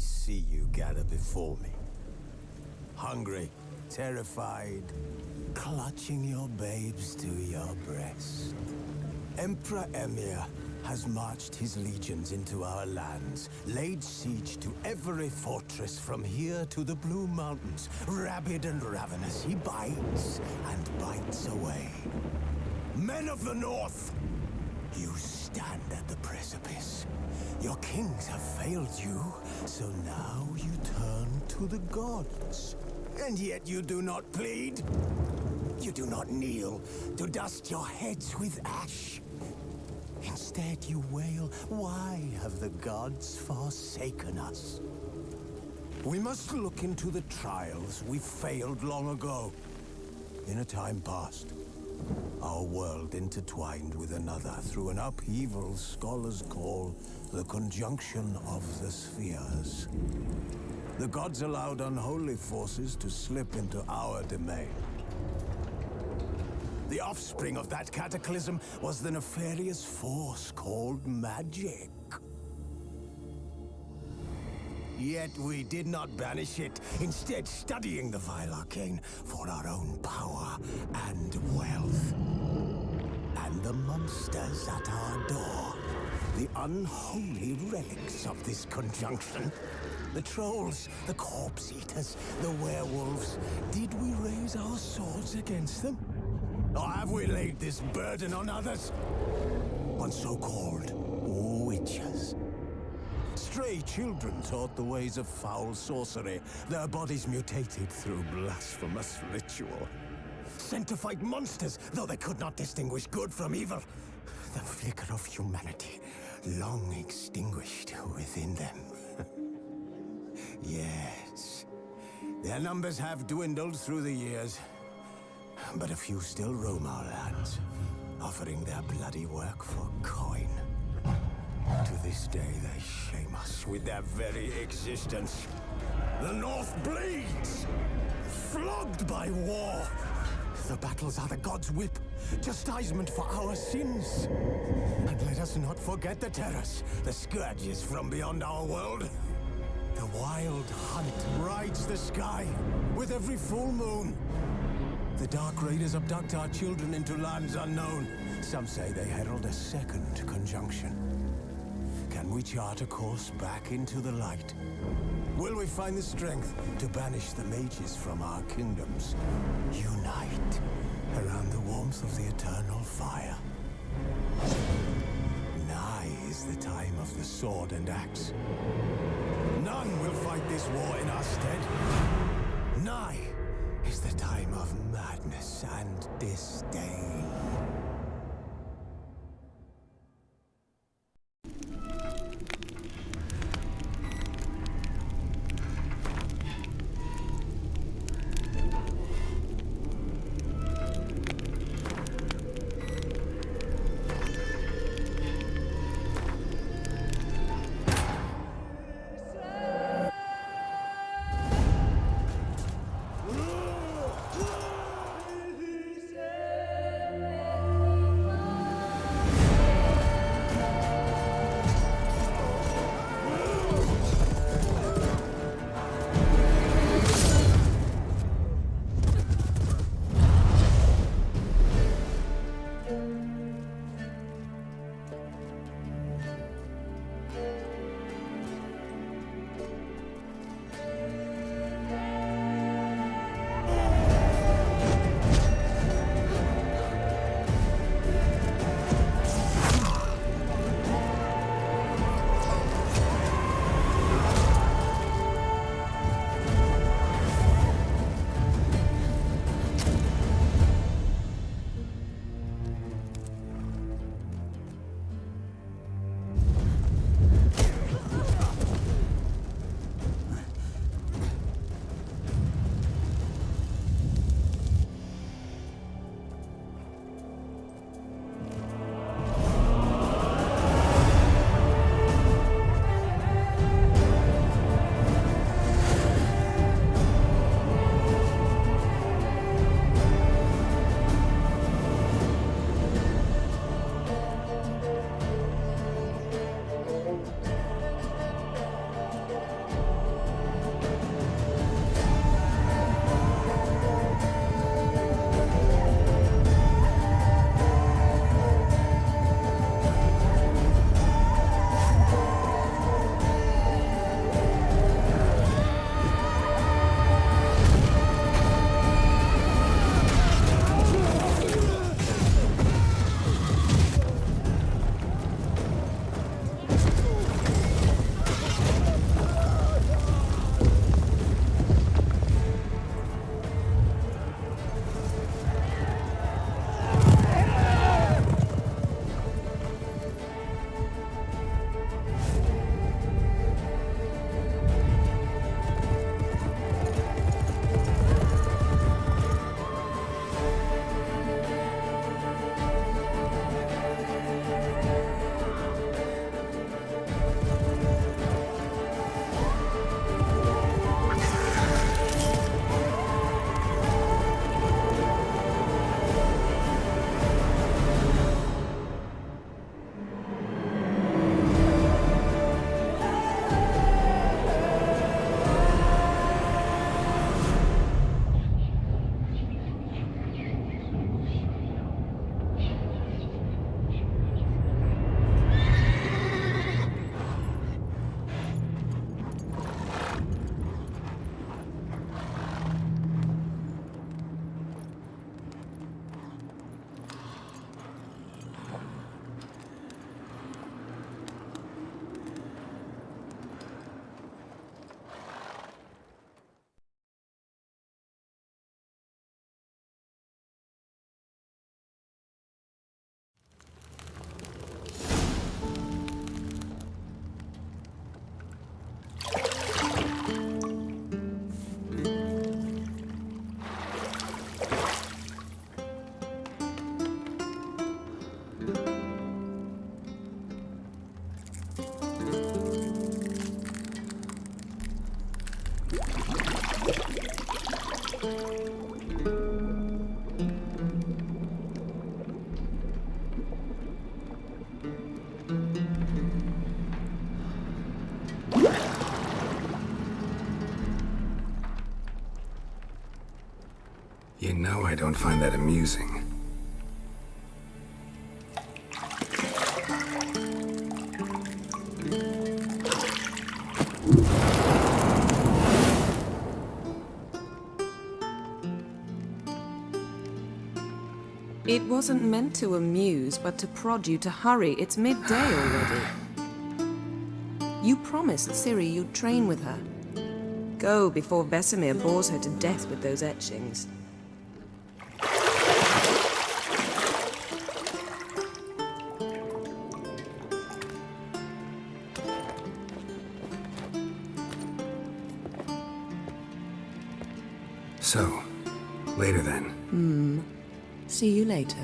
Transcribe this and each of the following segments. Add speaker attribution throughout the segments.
Speaker 1: see you gather before me. Hungry, terrified, clutching your babes to your breast. Emperor Emir has marched his legions into our lands, laid siege to every fortress from here to the Blue Mountains. Rabid and ravenous, he bites and bites away. Men of the North, you stand at the precipice. Your kings have failed you, so now you turn to the gods. And yet you do not plead. You do not kneel to dust your heads with ash. Instead you wail, why have the gods forsaken us? We must look into the trials we failed long ago. In a time past, our world intertwined with another through an upheaval scholars call the conjunction of the spheres. The gods allowed unholy forces to slip into our domain. The offspring of that cataclysm was the nefarious force called magic. Yet we did not banish it, instead studying the vile arcane for our own power and wealth. And the monsters at our door, the unholy relics of this conjunction. The trolls, the corpse eaters, the werewolves. Did we raise our swords against them? Or have we laid this burden on others? On so-called witches. Stray children taught the ways of foul sorcery, their bodies mutated through blasphemous ritual. Sent to fight monsters, though they could not distinguish good from evil. The flicker of humanity, long extinguished within them. Yes, their numbers have dwindled through the years. But a few still roam our lands, offering their bloody work for coin. To this day, they shame us with their very existence. The North bleeds, flogged by war. The battles are the gods' whip, chastisement for our sins. And let us not forget the terrors, the scourges from beyond our world. The wild hunt rides the sky with every full moon. The Dark Raiders abduct our children into lands unknown. Some say they herald a second conjunction. Can we chart a course back into the light? Will we find the strength to banish the mages from our kingdoms? Unite around the warmth of the eternal fire. Nigh is the time of the sword and axe. None will fight this war in our stead. Nigh is the time of madness and disdain.
Speaker 2: know I don't find that amusing.
Speaker 3: It wasn't meant to amuse, but to prod you to hurry. It's midday already. You promised Ciri you'd train with her. Go before Vesemir bores her to death with those etchings.
Speaker 2: So, later then.
Speaker 3: See you later.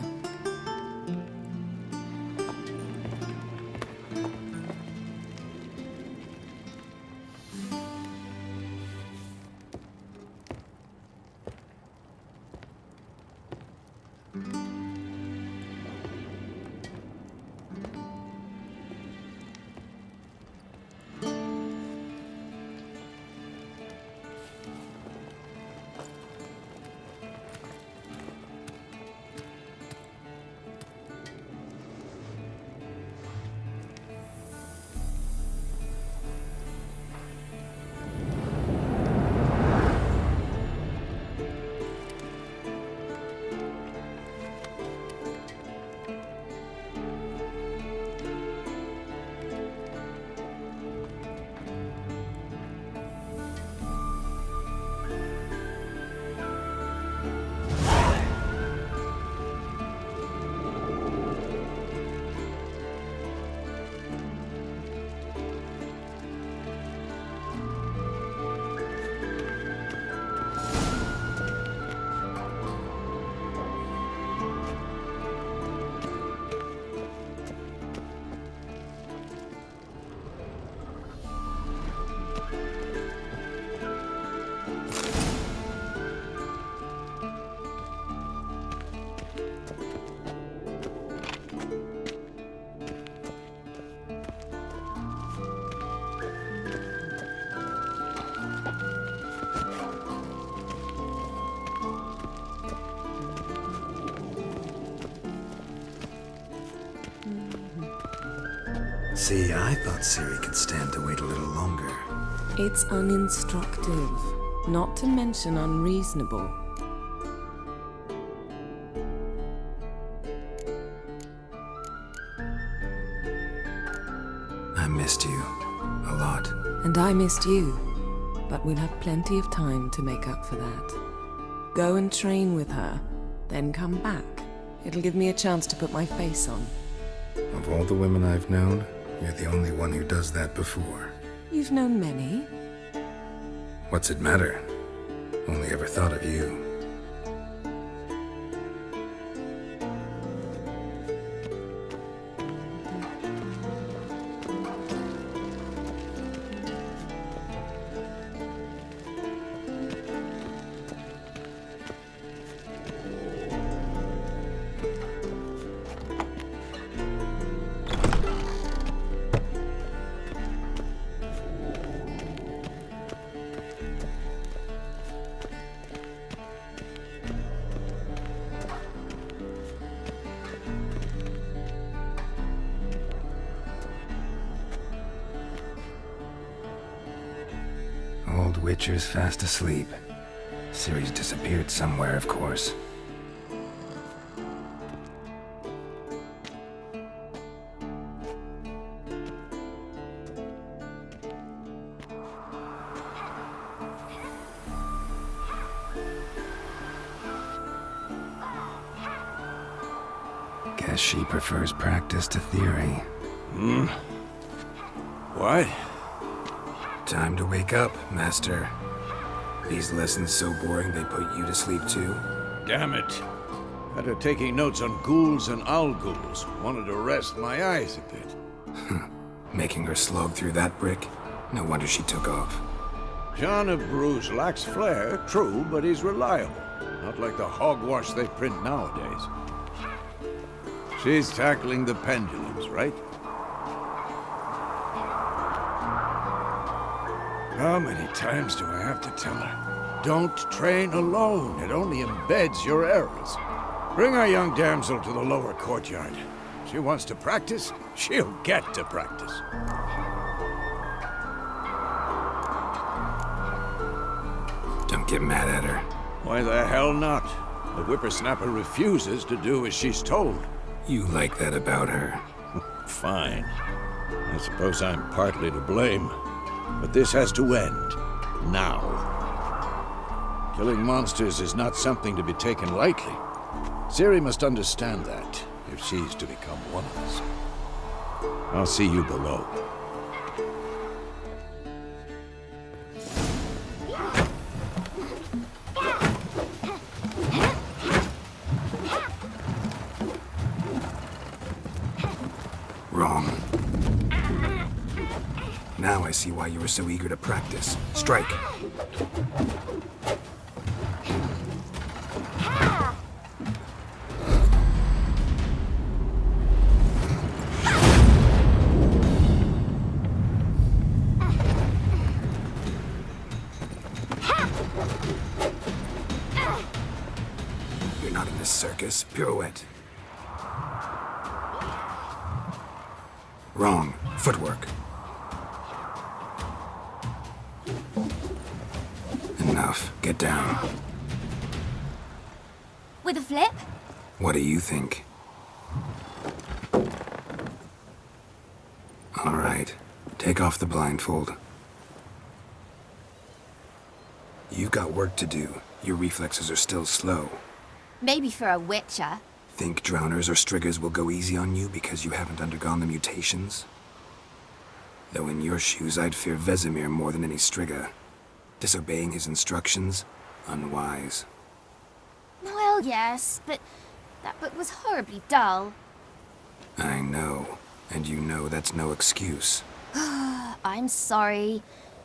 Speaker 2: See, I thought Ciri could stand to wait a little longer.
Speaker 3: It's uninstructive, not to mention unreasonable.
Speaker 2: I missed you. A lot.
Speaker 3: And I missed you. But we'll have plenty of time to make up for that. Go and train with her, then come back. It'll give me a chance to put my face on.
Speaker 2: Of all the women I've known, you're the only one who does that before.
Speaker 3: You've known many.
Speaker 2: What's it matter? Only ever thought of you. Old Witcher's fast asleep. Ciri's disappeared somewhere, of course. Guess she prefers practice to theory.
Speaker 1: What?
Speaker 2: Time to wake up, Master. These lessons so boring they put you to sleep too?
Speaker 4: Damn it. Had her taking notes on ghouls and owl ghouls. Wanted to rest my eyes a bit.
Speaker 2: Making her slog through that brick? No wonder she took off.
Speaker 4: John of Bruges lacks flair, true, but he's reliable. Not like the hogwash they print nowadays. She's tackling the pendulums, right? How many times do I have to tell her? Don't train alone. It only embeds your errors. Bring our young damsel to the lower courtyard. She wants to practice, she'll get to practice.
Speaker 2: Don't get mad at her.
Speaker 4: Why the hell not? The whippersnapper refuses to do as she's told.
Speaker 2: You like that about her.
Speaker 4: Fine. I suppose I'm partly to blame. But this has to end. Now. Killing monsters is not something to be taken lightly. Ciri must understand that, if she's to become one of us. I'll see you below.
Speaker 2: Wrong. Now I see why you were so eager to practice. Strike. You're not in this circus. Pirouette. Wrong. Footwork. Enough. Get down.
Speaker 5: With a flip?
Speaker 2: What do you think? All right. Take off the blindfold. You've got work to do. Your reflexes are still slow.
Speaker 5: Maybe for a witcher.
Speaker 2: Think drowners or striggers will go easy on you because you haven't undergone the mutations? Though in your shoes, I'd fear Vesemir more than any strigger. Disobeying his instructions? Unwise.
Speaker 5: Well, yes, but that book was horribly dull.
Speaker 2: I know. And you know that's no excuse.
Speaker 5: I'm sorry.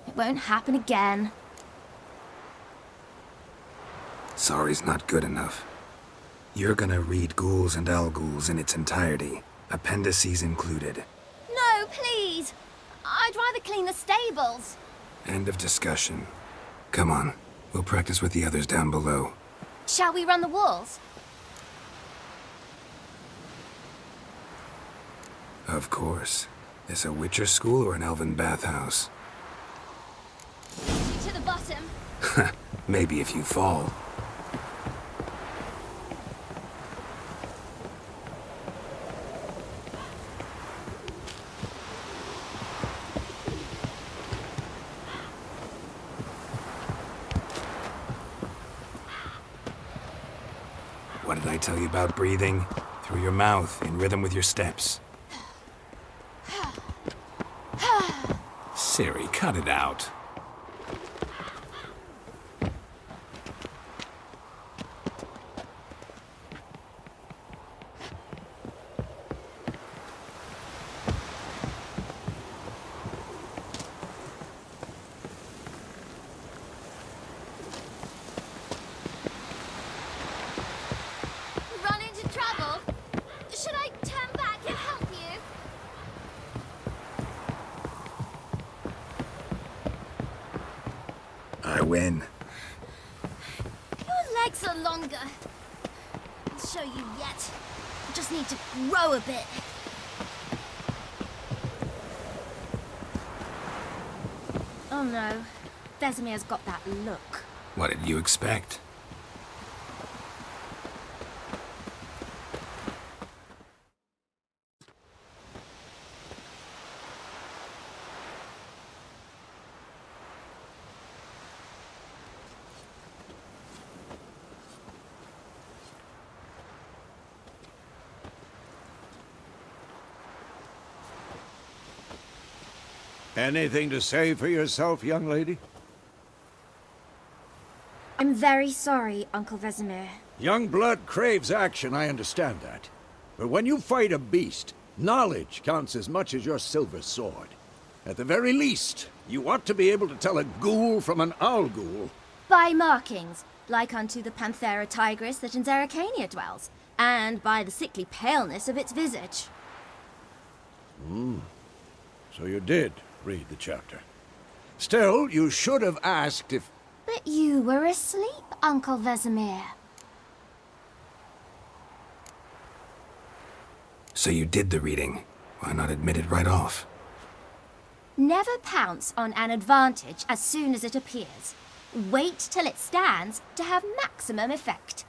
Speaker 5: It won't happen again.
Speaker 2: Sorry's not good enough. You're gonna read Ghouls and Al-Ghouls in its entirety, appendices included.
Speaker 5: No, please! I'd rather clean the stables.
Speaker 2: End of discussion. Come on, we'll practice with the others down below.
Speaker 5: Shall we run the walls?
Speaker 2: Of course. This a Witcher school or an elven bathhouse?
Speaker 5: To the bottom.
Speaker 2: Maybe if you fall. What did I tell you about breathing? Through your mouth, in rhythm with your steps. Ciri, cut it out.
Speaker 5: Run into trouble? Should I turn back and help you?
Speaker 2: I win.
Speaker 5: Your legs are longer. I'll show you yet. You just need to grow a bit. Oh no. Vesemir's got that look.
Speaker 2: What did you expect?
Speaker 4: Anything to say for yourself, young lady?
Speaker 5: I'm very sorry, Uncle Vesemir.
Speaker 4: Young blood craves action, I understand that. But when you fight a beast, knowledge counts as much as your silver sword. At the very least, you ought to be able to tell a ghoul from an owl-ghoul.
Speaker 5: By markings, like unto the Panthera tigris that in Zerrikania dwells, and by the sickly paleness of its visage.
Speaker 4: So you did read the chapter. Still, you should have asked if...
Speaker 5: But you were asleep, Uncle Vesemir.
Speaker 2: So you did the reading. Why not admit it right off?
Speaker 5: Never pounce on an advantage as soon as it appears. Wait till it stands to have maximum effect.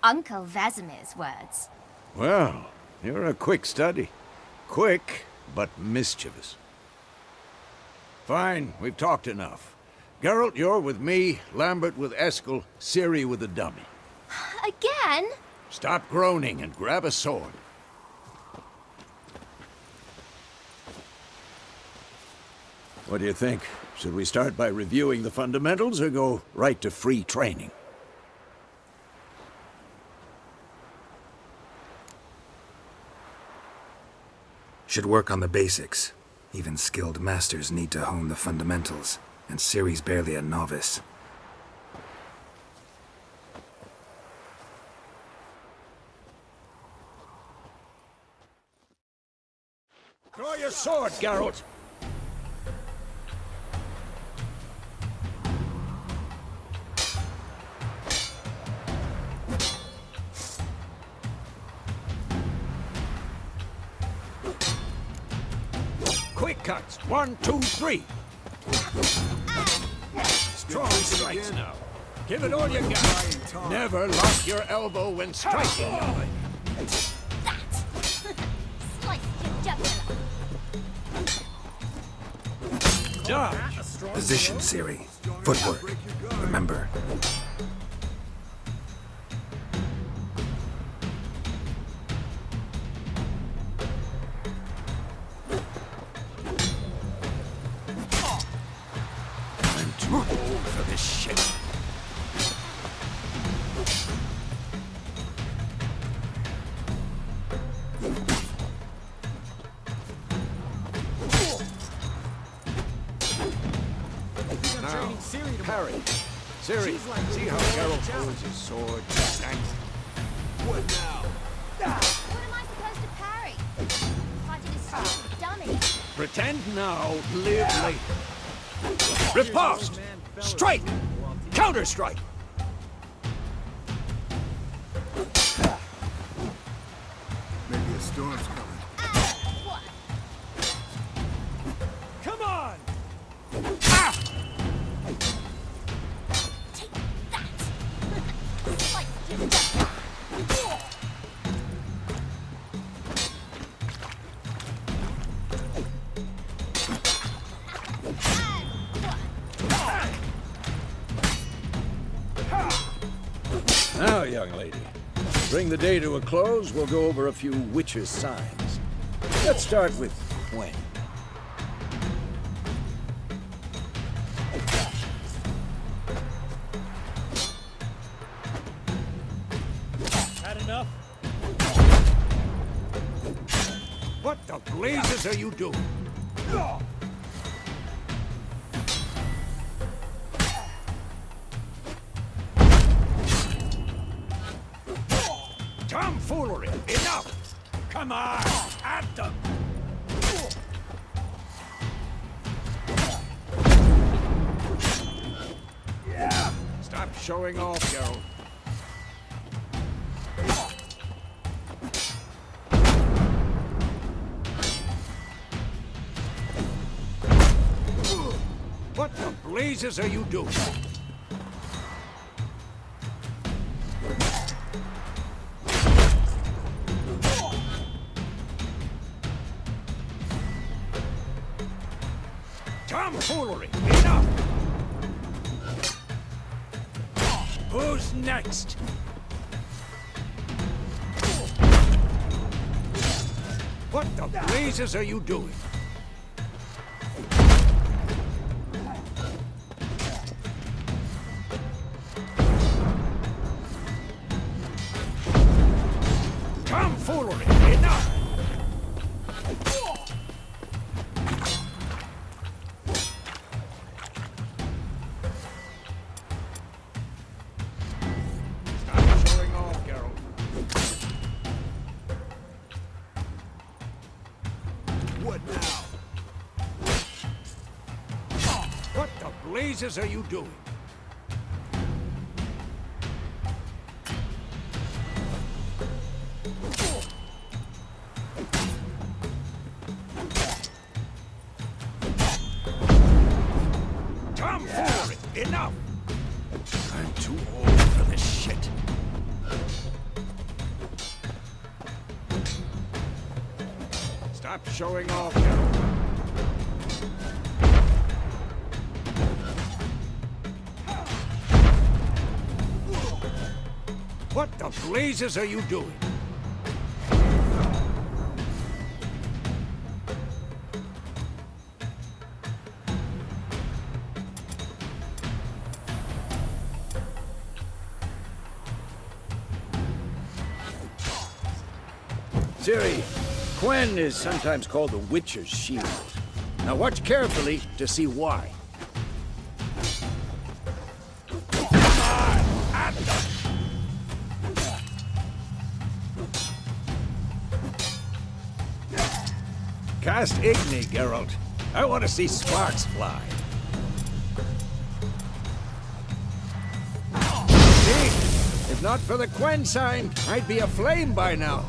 Speaker 5: Uncle Vesemir's words.
Speaker 4: Well, you're a quick study. Quick, but mischievous. Fine, we've talked enough. Geralt, you're with me, Lambert with Eskel, Ciri with the dummy.
Speaker 5: Again?
Speaker 4: Stop groaning and grab a sword. What do you think? Should we start by reviewing the fundamentals or go right to free training?
Speaker 2: Should work on the basics. Even skilled masters need to hone the fundamentals, and Ciri's barely a novice.
Speaker 4: Draw your sword, Geralt! Quick cuts! 1, 2, 3! Strong strikes now. Give it all you got. Never lock your elbow when striking, young lady.
Speaker 5: Slice your jugular.
Speaker 4: Dodge!
Speaker 2: Position, Ciri. Footwork. Remember.
Speaker 4: I'm too old for this shit. Now, parry. Ciri, see how Geralt holds his sword? Thank
Speaker 1: What now?
Speaker 5: What am I supposed to parry? Fighting a stupid dummy.
Speaker 4: Pretend now, live later. Riposte! Strike! Counter-strike!
Speaker 1: Maybe a storm's coming.
Speaker 5: What?
Speaker 4: Come on! Ah!
Speaker 5: Take that! Slice your jugular.
Speaker 4: Now, young lady, to bring the day to a close, we'll go over a few witches' signs. Let's start with when. Had enough? What the blazes are you doing? Tomfoolery! Enough! Come on! At them! Yeah. Stop showing off, Geralt. What the blazes are you doing? Tomfoolery! Enough! Who's next? What the blazes are you doing? Tomfoolery! Enough! Stop showing off, Geralt.
Speaker 1: What now?
Speaker 4: What the blazes are you doing? Stop showing off. What the blazes are you doing? Ciri, Quen is sometimes called the Witcher's Shield. Now watch carefully to see why. Cast Igni, Geralt. I want to see sparks fly. See? If not for the Quen sign, I'd be aflame by now.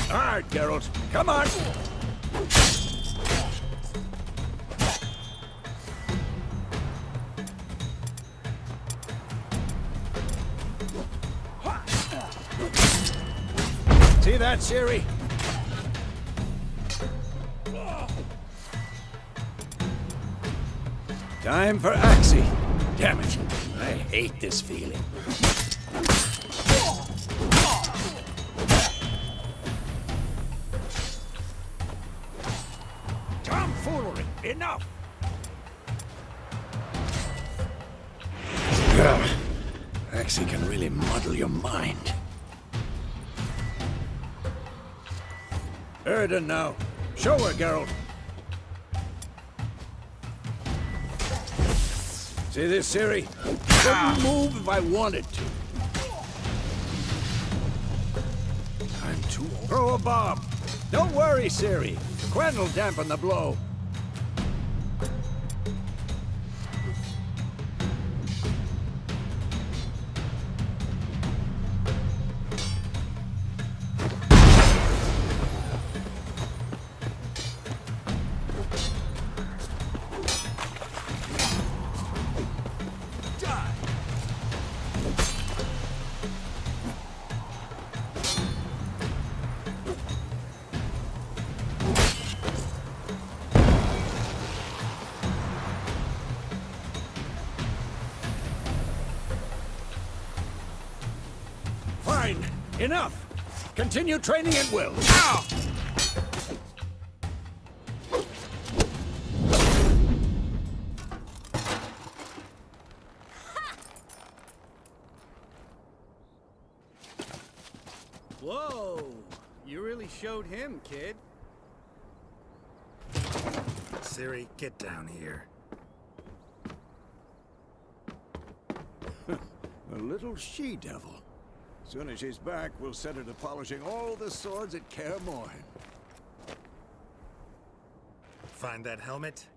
Speaker 4: All right, Geralt. Come on! See that, Ciri? Time for Axie. Damn it. I hate this feeling. Tomfoolery! Enough! Axie can really muddle your mind. Erden now. Show her, Geralt. See this, Ciri? Couldn't move if I wanted to. I'm too old. Throw a bomb. Don't worry, Ciri. Quen will dampen the blow. Fine. Enough. Continue training at will. Now!
Speaker 6: Whoa! You really showed him, kid.
Speaker 2: Ciri, get down here.
Speaker 4: A little she-devil. Soon as she's back, we'll set her to polishing all the swords at Kaer Morhen.
Speaker 2: Find that helmet?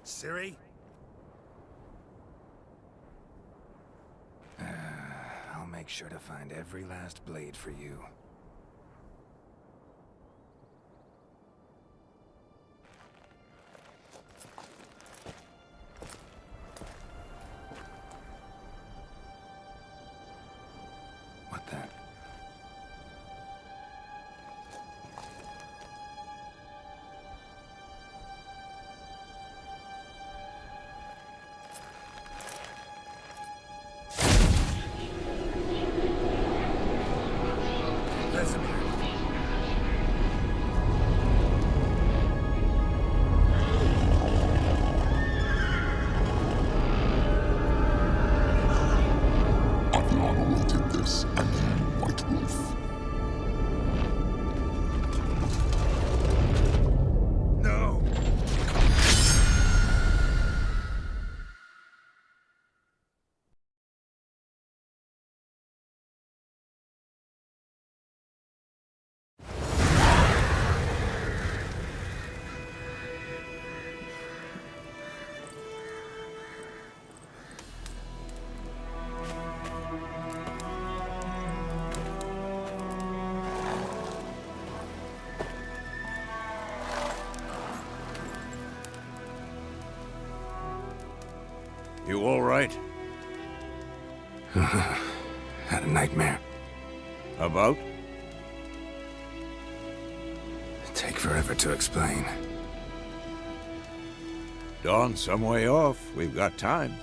Speaker 2: Ciri? I'll make sure to find every last blade for you. What the?
Speaker 4: You all right?
Speaker 2: Had a nightmare.
Speaker 4: About?
Speaker 2: Take forever to explain.
Speaker 4: Dawn's some way off. We've got time.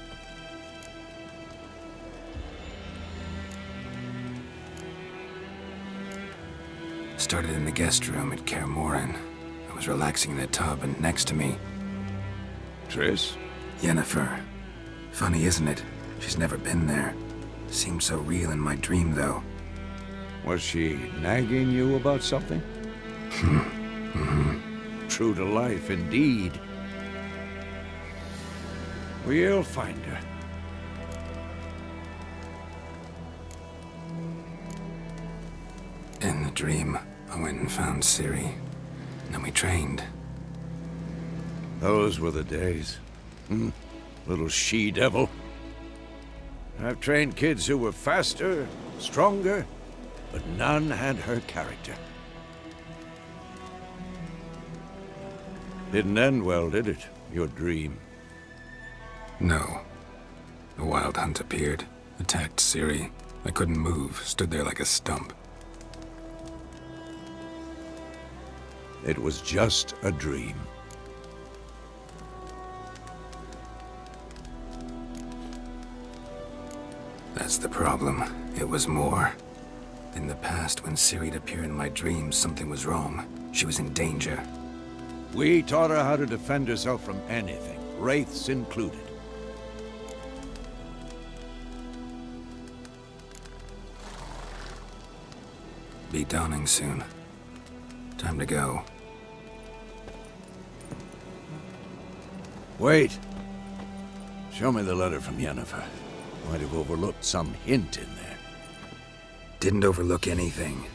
Speaker 2: Started in the guest room at Kaer Morhen. I was relaxing in a tub, and next to me,
Speaker 4: Triss?
Speaker 2: Yennefer. Funny, isn't it? She's never been there. Seemed so real in my dream, though.
Speaker 4: Was she nagging you about something? True to life, indeed. We'll find her.
Speaker 2: In the dream, I went and found Ciri. And then we trained.
Speaker 4: Those were the days. Little she-devil. I've trained kids who were faster, stronger, but none had her character. Didn't end well, did it? Your dream?
Speaker 2: No. The Wild Hunt appeared, attacked Ciri. I couldn't move, stood there like a stump.
Speaker 4: It was just a dream.
Speaker 2: That's the problem. It was more. In the past, when Ciri'd appear in my dreams, something was wrong. She was in danger.
Speaker 4: We taught her how to defend herself from anything, wraiths included.
Speaker 2: Be dawning soon. Time to go.
Speaker 4: Wait. Show me the letter from Yennefer. Might have overlooked some hint in there.
Speaker 2: Didn't overlook anything.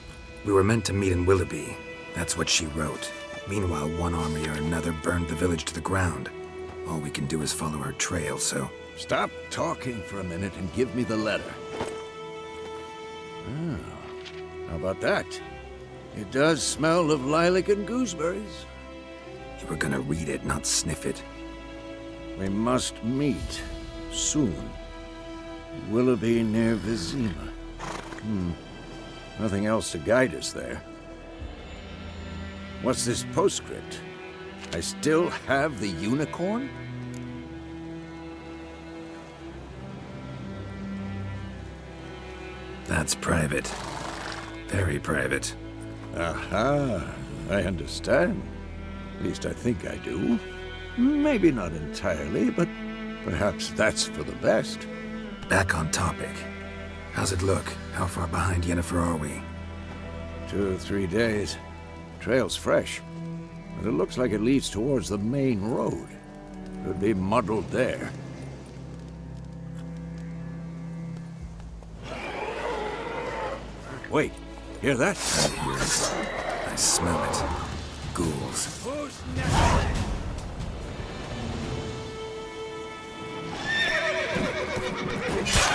Speaker 2: We were meant to meet in Willoughby. That's what she wrote. Meanwhile, one army or another burned the village to the ground. All we can do is follow her trail, so...
Speaker 4: Stop talking for a minute and give me the letter. How about that? It does smell of lilac and gooseberries.
Speaker 2: You were gonna read it, not sniff it.
Speaker 4: We must meet soon. Willoughby near Vizima. Nothing else to guide us there. What's this postscript? I still have the unicorn?
Speaker 2: That's private. Very private.
Speaker 4: Aha, I understand. At least I think I do. Maybe not entirely, but perhaps that's for the best.
Speaker 2: Back on topic. How's it look? How far behind Yennefer are we?
Speaker 4: 2 or 3 days. Trail's fresh, but it looks like it leads towards the main road. Could be muddled there. Wait, hear that?
Speaker 2: I hear it. I smell it. Ghouls.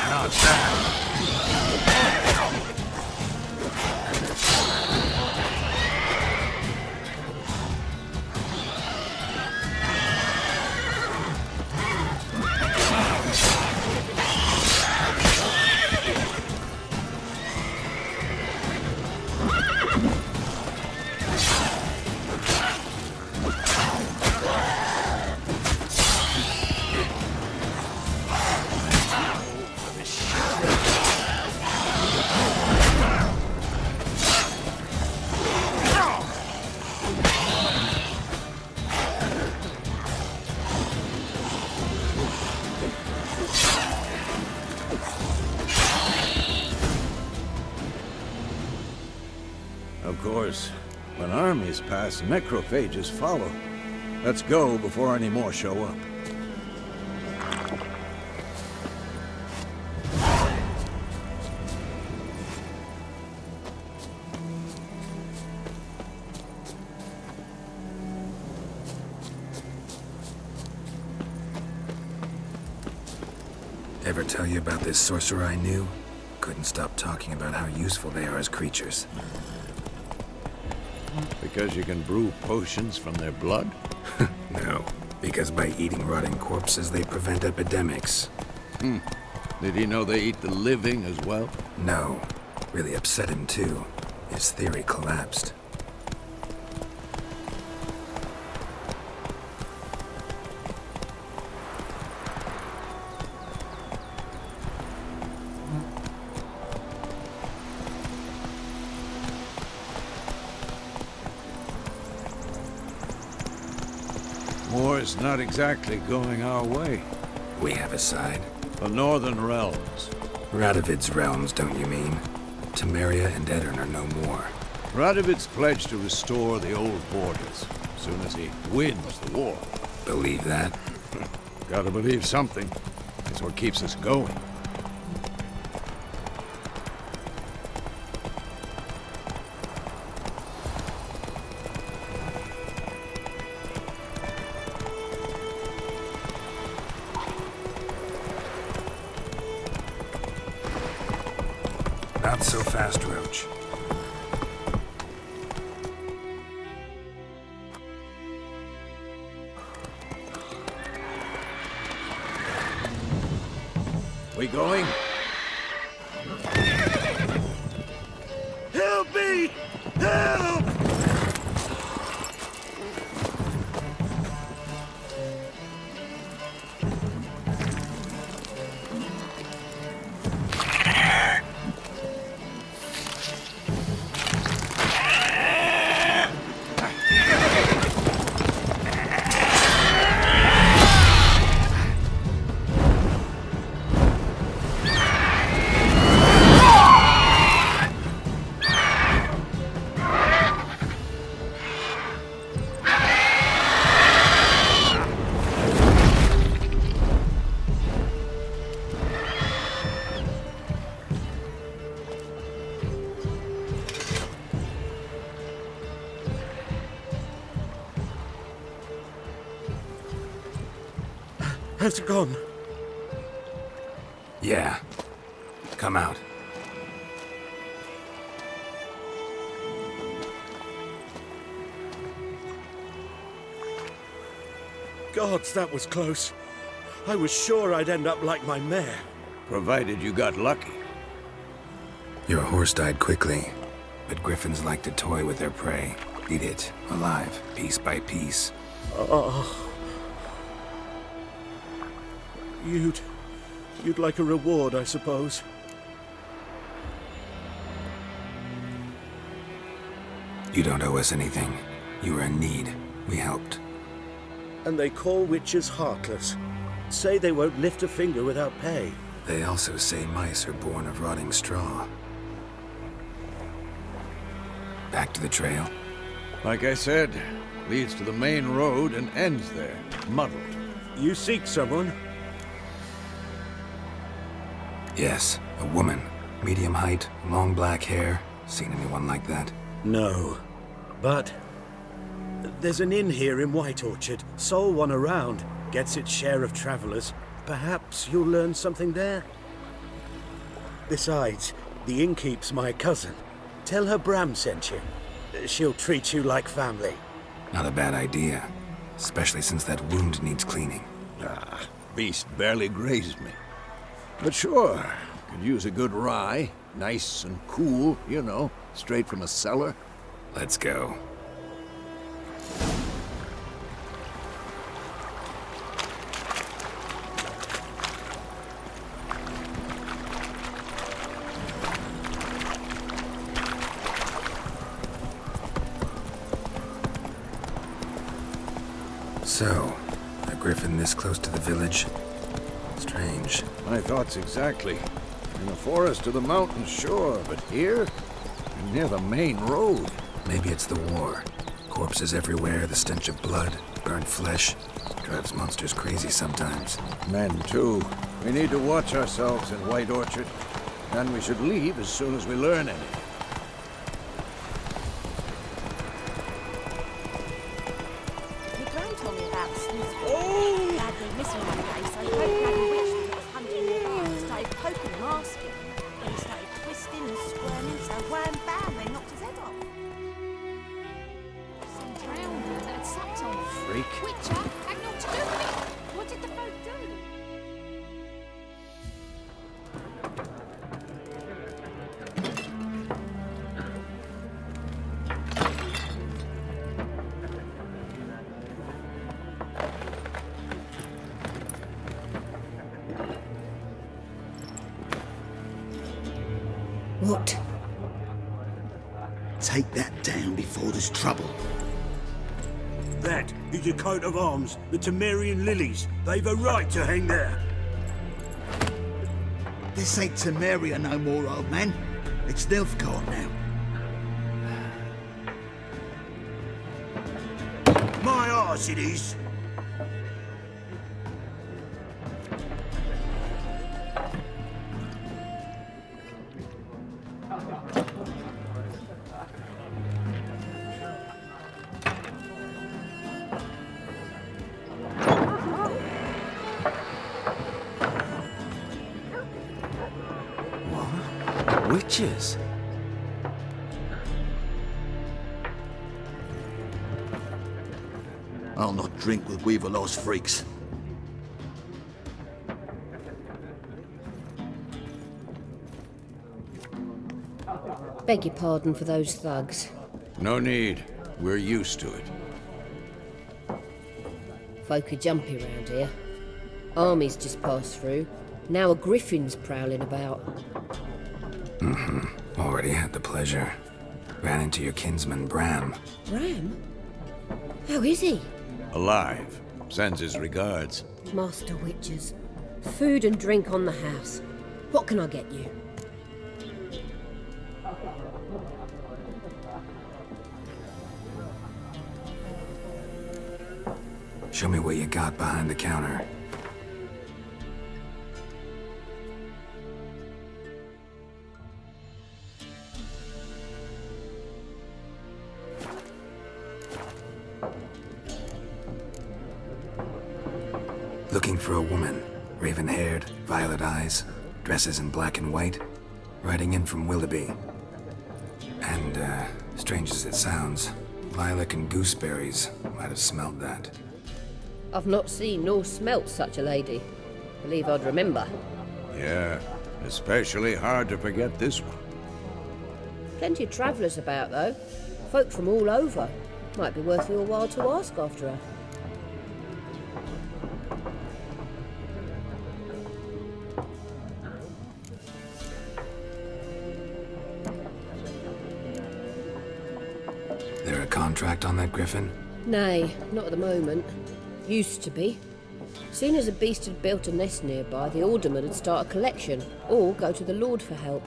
Speaker 2: Not bad.
Speaker 4: Of course, when armies pass, necrophages follow. Let's go before any more show up.
Speaker 2: Ever tell you about this sorcerer I knew? Couldn't stop talking about how useful they are as creatures.
Speaker 4: Because you can brew potions from their blood?
Speaker 2: No, because by eating rotting corpses, they prevent epidemics.
Speaker 4: Did he know they eat the living as well?
Speaker 2: No. Really upset him, too. His theory collapsed.
Speaker 4: War's not exactly going our way.
Speaker 2: We have a side.
Speaker 4: The Northern Realms.
Speaker 2: Radovid's realms, don't you mean? Temeria and Edirn are no more.
Speaker 4: Radovid's pledged to restore the old borders as soon as he wins the war.
Speaker 2: Believe that?
Speaker 4: Gotta believe something. It's what keeps us going.
Speaker 2: Not so fast, Roach.
Speaker 4: We going?
Speaker 6: Help me! Help! Has it gone?
Speaker 2: Yeah. Come out.
Speaker 6: Gods, that was close. I was sure I'd end up like my mare.
Speaker 4: Provided you got lucky.
Speaker 2: Your horse died quickly, but griffins like to toy with their prey. Eat it, alive, piece by piece.
Speaker 6: Oh. You'd like a reward, I suppose.
Speaker 2: You don't owe us anything. You were in need. We helped.
Speaker 6: And they call witches heartless. Say they won't lift a finger without pay.
Speaker 2: They also say mice are born of rotting straw. Back to the trail?
Speaker 4: Like I said, leads to the main road and ends there, muddled.
Speaker 6: You seek someone?
Speaker 2: Yes, a woman. Medium height, long black hair. Seen anyone like that?
Speaker 6: No. But there's an inn here in White Orchard. Sole one around. Gets its share of travelers. Perhaps you'll learn something there. Besides, the innkeep's my cousin. Tell her Bram sent you. She'll treat you like family.
Speaker 2: Not a bad idea. Especially since that wound needs cleaning.
Speaker 4: Ah, beast barely grazed me. But sure, could use a good rye. Nice and cool, you know, straight from a cellar.
Speaker 2: Let's go. So, a griffin this close to the village? Strange.
Speaker 4: My thoughts exactly. In the forest or the mountains, sure, but here? Near the main road.
Speaker 2: Maybe it's the war. Corpses everywhere, the stench of blood, burnt flesh. Drives monsters crazy sometimes.
Speaker 4: Men, too. We need to watch ourselves in White Orchard. And we should leave as soon as we learn anything.
Speaker 7: The Granny told me about Snoop's badly missing one day, so he went down the witch that was hunting the bar, started poking and asking. Then he started twisting and squirming, so wham bam, they knocked his head off.
Speaker 8: Some drowning that had sucked on it.
Speaker 4: Freak.
Speaker 8: Witcher had naught to do with it. What did the folk do?
Speaker 9: What?
Speaker 10: Take that down before there's trouble.
Speaker 6: That is a coat of arms, the Temerian lilies. They've a right to hang there.
Speaker 10: This ain't Temeria no more, old man. It's Nilfgaard now.
Speaker 6: My arse it is.
Speaker 1: Witches?
Speaker 10: I'll not drink with Weaverlaw's freaks.
Speaker 9: Beg your pardon for those thugs.
Speaker 4: No need. We're used to it.
Speaker 9: Folk are jumpy round here. Armies just passed through. Now a griffin's prowling about.
Speaker 2: Already had the pleasure. Ran into your kinsman, Bram.
Speaker 9: Bram? How is he?
Speaker 4: Alive. Sends his regards.
Speaker 9: Master Witches. Food and drink on the house. What can I get you?
Speaker 2: Show me what you got behind the counter. Looking for a woman. Raven-haired, violet eyes, dresses in black and white. Riding in from Willoughby. And, strange as it sounds, lilac and gooseberries might have smelled that.
Speaker 9: I've not seen nor smelt such a lady. Believe I'd remember.
Speaker 4: Yeah, especially hard to forget this one.
Speaker 9: Plenty of travellers about, though. Folk from all over. Might be worth your while to ask after her.
Speaker 2: There a contract on that griffin?
Speaker 9: Nay, not at the moment. Used to be. Soon as a beast had built a nest nearby, the alderman would start a collection, or go to the Lord for help.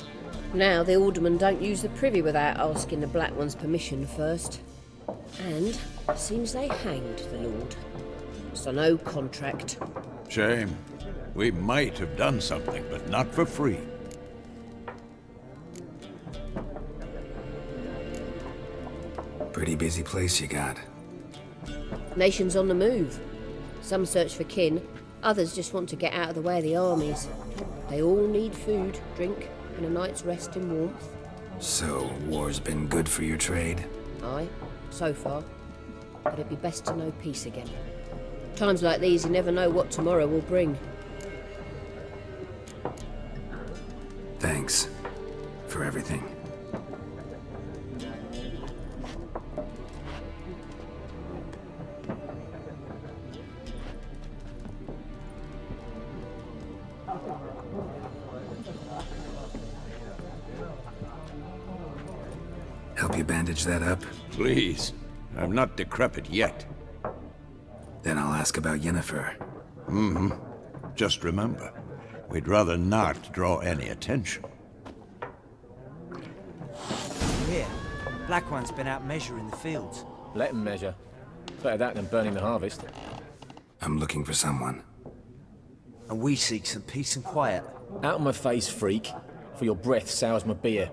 Speaker 9: Now the alderman don't use the privy without asking the Black One's permission first. And seems they hanged the Lord. So no contract.
Speaker 4: Shame. We might have done something, but not for free.
Speaker 2: Pretty busy place you got.
Speaker 9: Nations on the move. Some search for kin, others just want to get out of the way of the armies. They all need food, drink, and a night's rest in warmth.
Speaker 2: So, war's been good for your trade?
Speaker 9: Aye, so far. But it'd be best to know peace again. Times like these, you never know what tomorrow will bring.
Speaker 2: Thanks for everything. Help you bandage that up?
Speaker 4: Please. I'm not decrepit yet.
Speaker 2: Then I'll ask about Yennefer.
Speaker 4: Just remember, we'd rather not draw any attention.
Speaker 11: Here, Black One's been out measuring the fields.
Speaker 12: Let him measure. Better that than burning the harvest.
Speaker 2: I'm looking for someone.
Speaker 11: And we seek some peace and quiet.
Speaker 12: Out of my face, freak. For your breath sours my beer.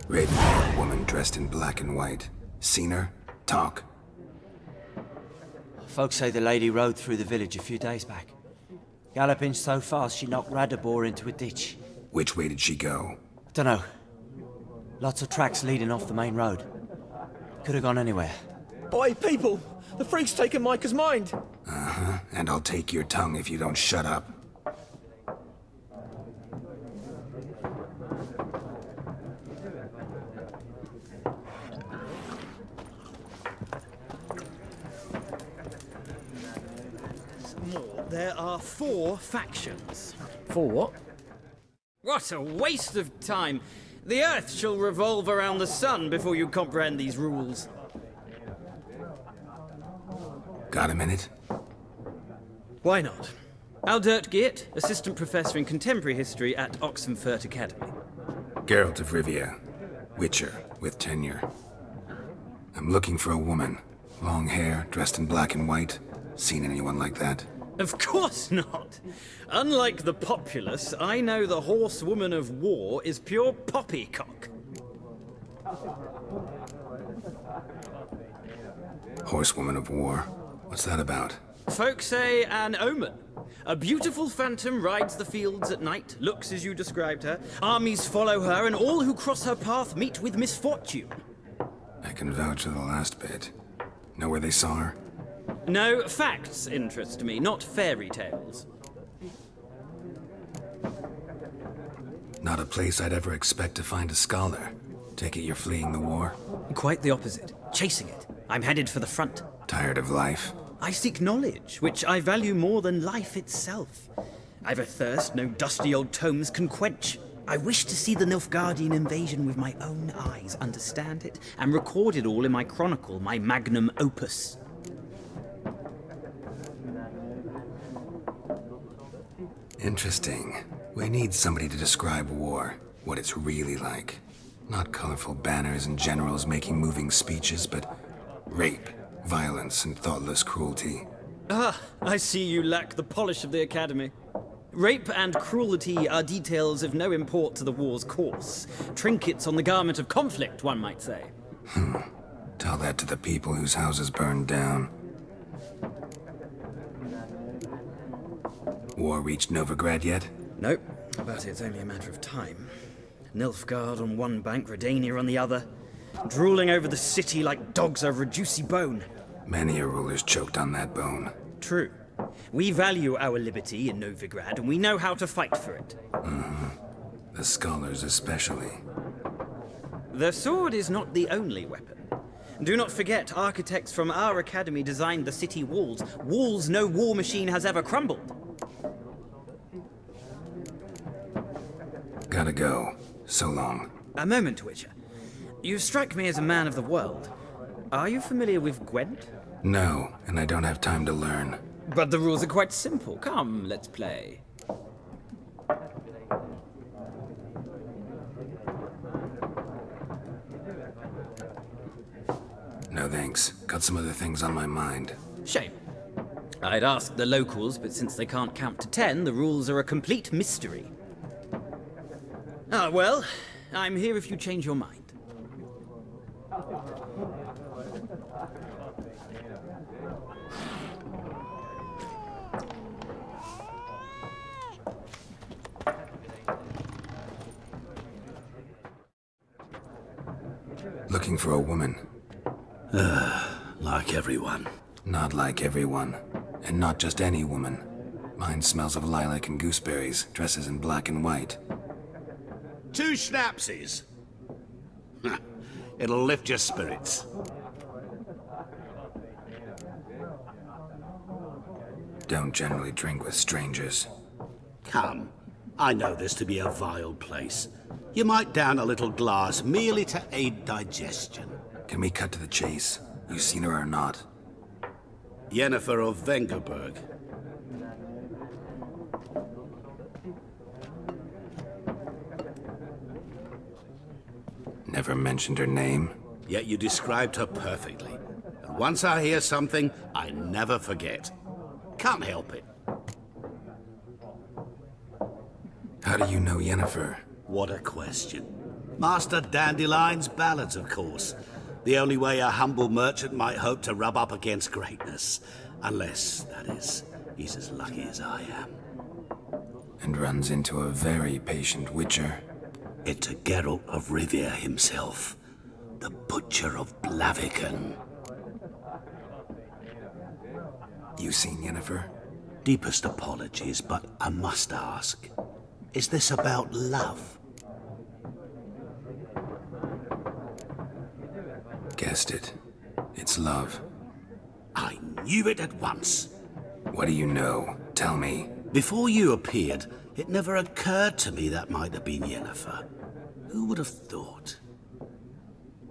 Speaker 2: Raven-haired woman dressed in black and white. Seen her? Talk.
Speaker 11: Folks say the lady rode through the village a few days back. Galloping so fast she knocked Radabor into a ditch.
Speaker 2: Which way did she go?
Speaker 11: Dunno. Lots of tracks leading off the main road. Could have gone anywhere.
Speaker 12: Oi, people! The freak's taken Micah's mind!
Speaker 2: And I'll take your tongue if you don't shut up.
Speaker 13: There are 4 factions.
Speaker 12: 4 what?
Speaker 13: What a waste of time! The Earth shall revolve around the sun before you comprehend these rules.
Speaker 2: Got a minute?
Speaker 13: Why not? Aldert Geert, Assistant Professor in Contemporary History at Oxenfurt Academy.
Speaker 2: Geralt of Rivia, Witcher, with tenure. I'm looking for a woman. Long hair, dressed in black and white. Seen anyone like that?
Speaker 13: Of course not! Unlike the populace, I know the horsewoman of war is pure poppycock.
Speaker 2: Horsewoman of war? What's that about?
Speaker 13: Folk say an omen. A beautiful phantom rides the fields at night, looks as you described her. Armies follow her, and all who cross her path meet with misfortune.
Speaker 2: I can vouch for the last bit. Know where they saw her?
Speaker 13: No, facts interest me, not fairy tales.
Speaker 2: Not a place I'd ever expect to find a scholar. Take it you're fleeing the war?
Speaker 13: Quite the opposite. Chasing it. I'm headed for the front.
Speaker 2: Tired of life?
Speaker 13: I seek knowledge, which I value more than life itself. I've a thirst no dusty old tomes can quench. I wish to see the Nilfgaardian invasion with my own eyes, understand it, and record it all in my chronicle, my magnum opus.
Speaker 2: Interesting. We need somebody to describe war, what it's really like. Not colorful banners and generals making moving speeches, but rape, violence, and thoughtless cruelty.
Speaker 13: Ah, I see you lack the polish of the Academy. Rape and cruelty are details of no import to the war's course. Trinkets on the garment of conflict, one might say.
Speaker 2: Tell that to the people whose houses burned down. War reached Novigrad yet?
Speaker 13: Nope, but it's only a matter of time. Nilfgaard on one bank, Redania on the other. Drooling over the city like dogs over a juicy bone.
Speaker 2: Many a ruler's choked on that bone.
Speaker 13: True. We value our liberty in Novigrad, and we know how to fight for it.
Speaker 2: The scholars especially.
Speaker 13: The sword is not the only weapon. Do not forget, architects from our academy designed the city walls. Walls no war machine has ever crumbled.
Speaker 2: Gotta go. So long.
Speaker 13: A moment, Witcher. You strike me as a man of the world. Are you familiar with Gwent?
Speaker 2: No, and I don't have time to learn.
Speaker 13: But the rules are quite simple. Come, let's play.
Speaker 2: No thanks. Got some other things on my mind.
Speaker 13: Shame. I'd ask the locals, but since they can't count to 10, the rules are a complete mystery. Ah, well, I'm here if you change your mind.
Speaker 2: Looking for a woman.
Speaker 6: Like everyone.
Speaker 2: Not like everyone. And not just any woman. Mine smells of lilac and gooseberries, dresses in black and white.
Speaker 10: 2 schnapsies. It'll lift your spirits.
Speaker 2: Don't generally drink with strangers.
Speaker 10: Come, I know this to be a vile place. You might down a little glass merely to aid digestion.
Speaker 2: Can we cut to the chase? You seen her or not?
Speaker 10: Yennefer of Vengerberg.
Speaker 2: Never mentioned her name.
Speaker 10: Yet you described her perfectly. And once I hear something, I never forget. Can't help it.
Speaker 2: How do you know Yennefer?
Speaker 10: What a question. Master Dandelion's ballads, of course. The only way a humble merchant might hope to rub up against greatness. Unless, that is, he's as lucky as I am.
Speaker 2: And runs into a very patient witcher.
Speaker 10: Into Geralt of Rivia himself. The Butcher of Blaviken.
Speaker 2: You seen Yennefer?
Speaker 10: Deepest apologies, but I must ask. Is this about love?
Speaker 2: Guessed it. It's love.
Speaker 10: I knew it at once.
Speaker 2: What do you know? Tell me.
Speaker 10: Before you appeared, it never occurred to me that might have been Yennefer. Who would have thought?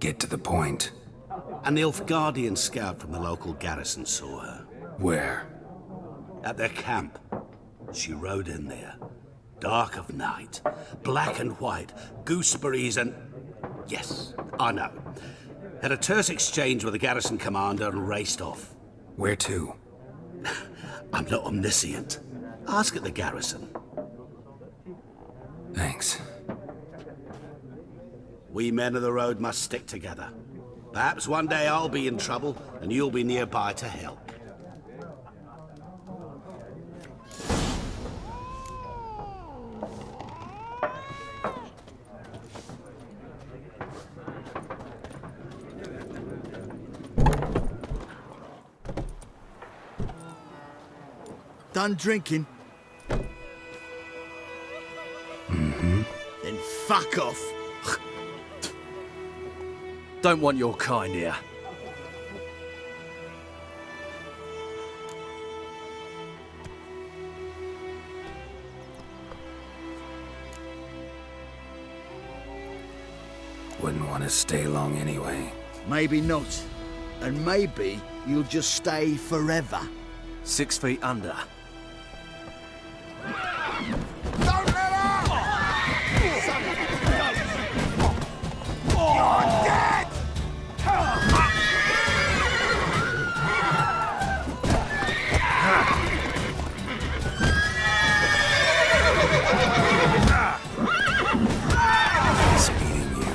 Speaker 2: Get to the point.
Speaker 10: An Nilfgaardian scout from the local garrison saw her.
Speaker 2: Where?
Speaker 10: At their camp. She rode in there. Dark of night. Black and white. Gooseberries and... Yes, I know. Had a terse exchange with the garrison commander and raced off.
Speaker 2: Where to?
Speaker 10: I'm not omniscient. Ask at the garrison.
Speaker 2: Thanks.
Speaker 10: We men of the road must stick together. Perhaps one day I'll be in trouble and you'll be nearby to help.
Speaker 14: Done drinking?
Speaker 2: Mm-hmm.
Speaker 14: Then fuck off. Don't want your kind here.
Speaker 2: Wouldn't want to stay long anyway.
Speaker 14: Maybe not. And maybe you'll just stay forever. 6 feet under.
Speaker 15: Don't let up! You're dead!
Speaker 2: Speeding you.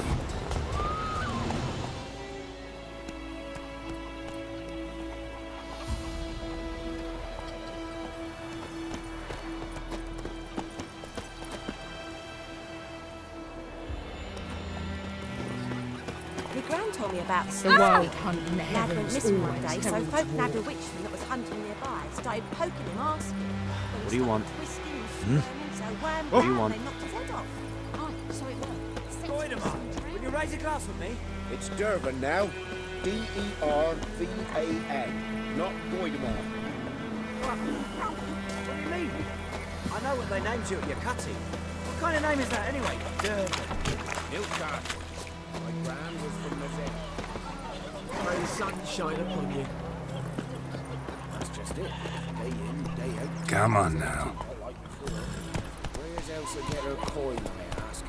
Speaker 7: My gran told me about
Speaker 8: The wild hunt in the
Speaker 7: Lad went
Speaker 8: heavens
Speaker 7: missing one
Speaker 8: always
Speaker 7: day, so
Speaker 8: heralds
Speaker 7: folk
Speaker 8: war.
Speaker 7: nabbed a witchman that was hunting nearby. Started poking him, asking.
Speaker 11: What do you want?
Speaker 7: Twisting and squirming, so wham,
Speaker 11: What do you
Speaker 7: bam,
Speaker 11: want?
Speaker 7: they knocked his head off.
Speaker 8: Oh, so it was.
Speaker 15: Will you raise a glass with me?
Speaker 16: It's Dervan now. D-E-R-V-A-N. Not Goidemar.
Speaker 15: What do you mean? I know what they named you at your cutting. What kind of name is that anyway? Durban.
Speaker 16: Nilfgaard. My gran was from Mazet.
Speaker 6: May the sun shine upon you.
Speaker 16: That's just it. Day in, day out.
Speaker 2: Come on now.
Speaker 16: Where's Elsa get her coin, I ask?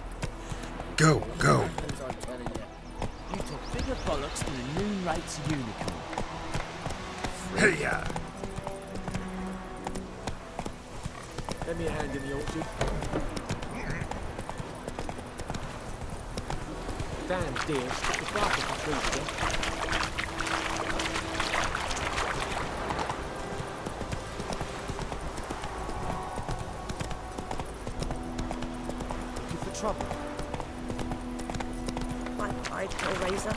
Speaker 2: Go, go.
Speaker 16: I'm telling you.
Speaker 15: You took bigger bollocks than a noon rates unicorn.
Speaker 2: Hey, ya.
Speaker 6: Lend me a hand in the orchard. Damn dear, the bark of the trees there.
Speaker 15: Looking for trouble?
Speaker 7: My pride, Hellraiser.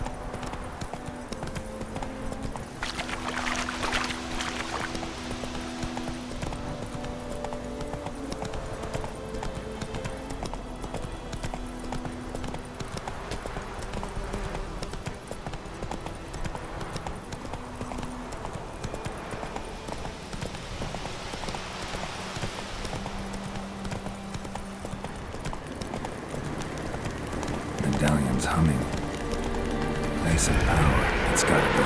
Speaker 2: Medallion's humming. Place of power. It's gotta go.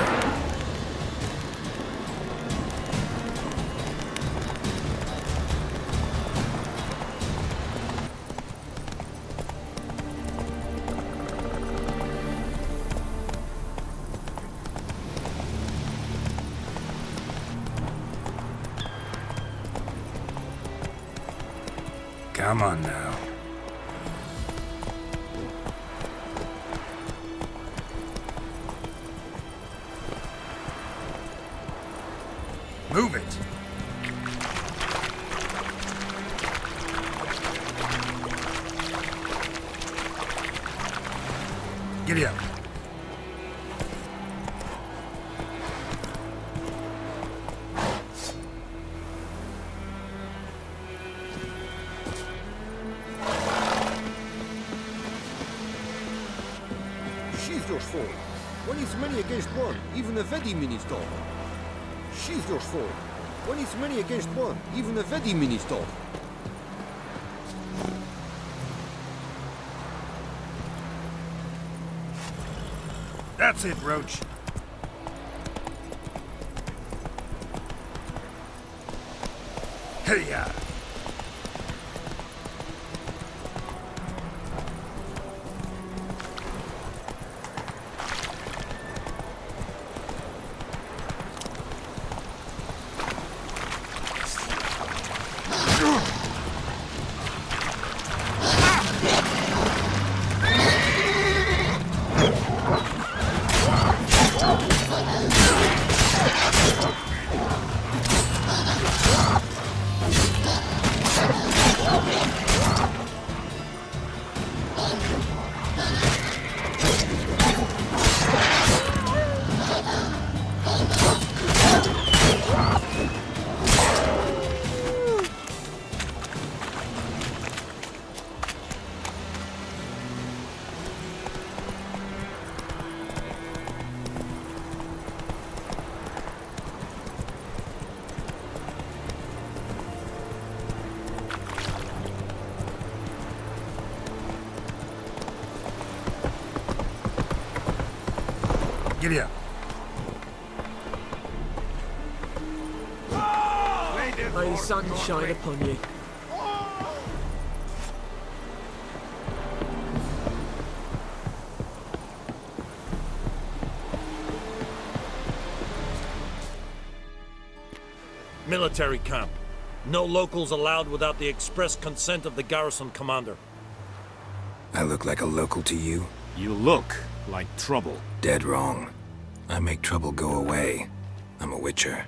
Speaker 2: Come on now. Move it. Giddy up.
Speaker 16: She's your sword. When it's many against one, even a Vedi minutes don't. She's your sword. When it's many against one, even a very mini stop.
Speaker 4: That's it, Roach. Hey-ya! Giddy up.
Speaker 17: May the sun shine upon you.
Speaker 18: Military camp. No locals allowed without the express consent of the garrison commander.
Speaker 2: I look like a local to you?
Speaker 18: You look like trouble.
Speaker 2: Dead wrong. I make trouble go away. I'm a witcher.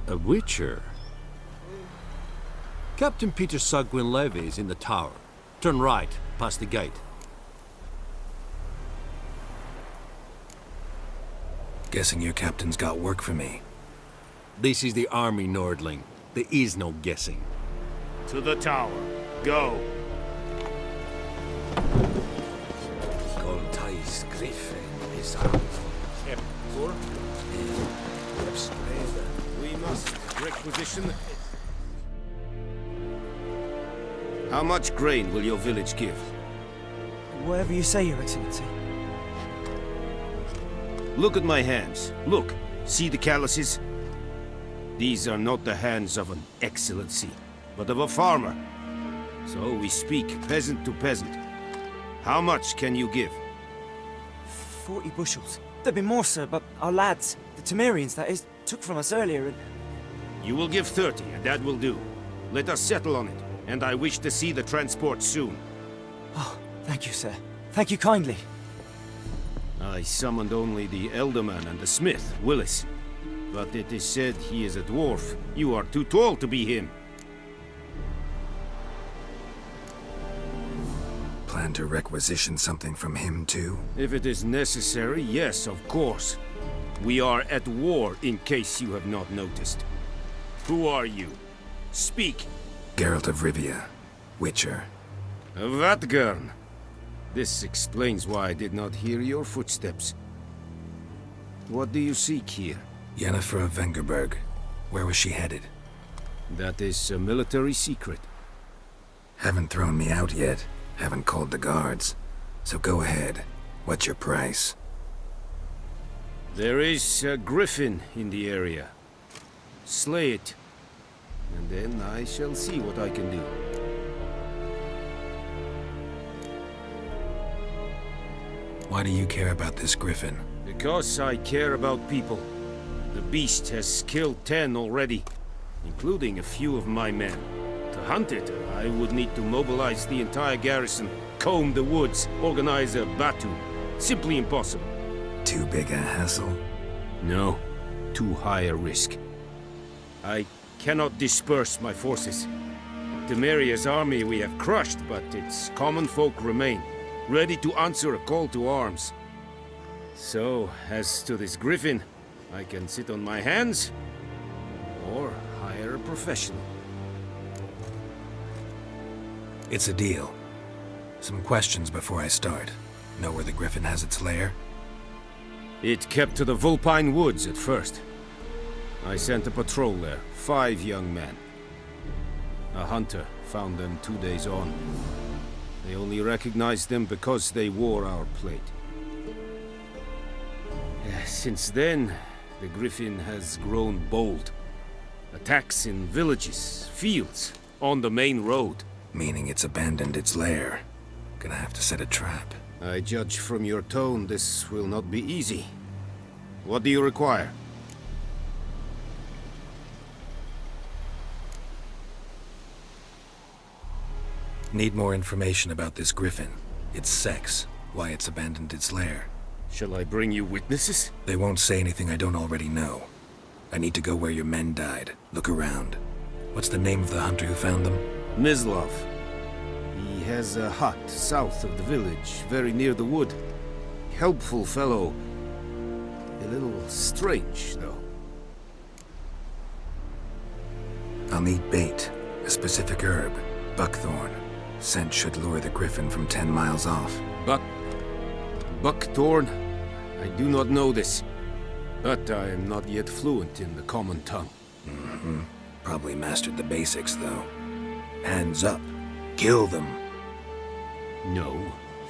Speaker 18: A witcher? Captain Peter Sagwin Levy is in the tower. Turn right, past the gate.
Speaker 2: Guessing your captain's got work for me.
Speaker 18: This is the army, Nordling. There is no guessing.
Speaker 19: To the tower. Go.
Speaker 16: Coltais Griffin is out. We must requisition.
Speaker 14: How much grain will your village give?
Speaker 11: Whatever you say, Your Excellency.
Speaker 14: Look at my hands. Look. See the calluses? These are not the hands of an excellency, but of a farmer. So we speak peasant to peasant. How much can you give?
Speaker 11: 40 bushels. There'd be more, sir, but our lads, the Temerians, that is, took from us earlier and...
Speaker 14: You will give 30, and that will do. Let us settle on it, and I wish to see the transport soon.
Speaker 11: Oh, thank you, sir. Thank you kindly.
Speaker 14: I summoned only the Elderman and the smith, Willis. But it is said he is a dwarf. You are too tall to be him.
Speaker 2: Plan to requisition something from him, too?
Speaker 14: If it is necessary, yes, of course. We are at war, in case you have not noticed. Who are you? Speak!
Speaker 2: Geralt of Rivia, Witcher.
Speaker 14: Vatgern. This explains why I did not hear your footsteps. What do you seek here?
Speaker 2: Yennefer of Vengerberg. Where was she headed?
Speaker 14: That is a military secret.
Speaker 2: Haven't thrown me out yet. Haven't called the guards. So go ahead. What's your price?
Speaker 14: There is a griffin in the area. Slay it. And then I shall see what I can do.
Speaker 2: Why do you care about this griffin?
Speaker 14: Because I care about people. The beast has killed 10 already, including a few of my men. To hunt it, I would need to mobilize the entire garrison, comb the woods, organize a batu. Simply impossible.
Speaker 2: Too big a hassle?
Speaker 14: No, too high a risk. I cannot disperse my forces. Temeria's army we have crushed, but its common folk remain, ready to answer a call to arms. So, as to this griffin, I can sit on my hands, or hire a professional.
Speaker 2: It's a deal. Some questions before I start. Know where the griffin has its lair?
Speaker 14: It kept to the Vulpine Woods at first. I sent a patrol there. 5 young men. A hunter found them 2 days on. They only recognized them because they wore our plate. Since then, the Griffin has grown bold. Attacks in villages, fields, on the main road.
Speaker 2: Meaning it's abandoned its lair. Gonna have to set a trap.
Speaker 14: I judge from your tone this will not be easy. What do you require?
Speaker 2: Need more information about this Griffin. Its sex, why it's abandoned its lair.
Speaker 14: Shall I bring you witnesses?
Speaker 2: They won't say anything I don't already know. I need to go where your men died. Look around. What's the name of the hunter who found them?
Speaker 14: Mislav. He has a hut south of the village, very near the wood. Helpful fellow. A little strange, though.
Speaker 2: I'll need bait. A specific herb. Buckthorn. Scent should lure the Griffin from 10 miles off.
Speaker 14: Buckthorn? I do not know this. But I am not yet fluent in the common tongue.
Speaker 2: Mm-hmm. Probably mastered the basics, though. Hands up. Kill them.
Speaker 14: No.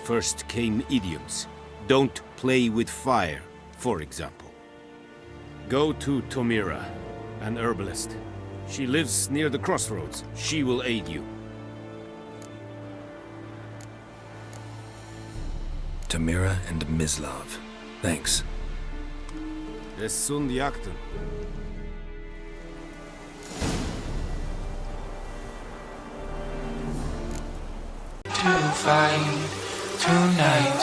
Speaker 14: First came idioms. Don't play with fire, for example. Go to Tomira, an herbalist. She lives near the crossroads. She will aid you.
Speaker 2: Tamira and Mislav. Thanks.
Speaker 14: Es sunt jakten.
Speaker 20: To find tonight.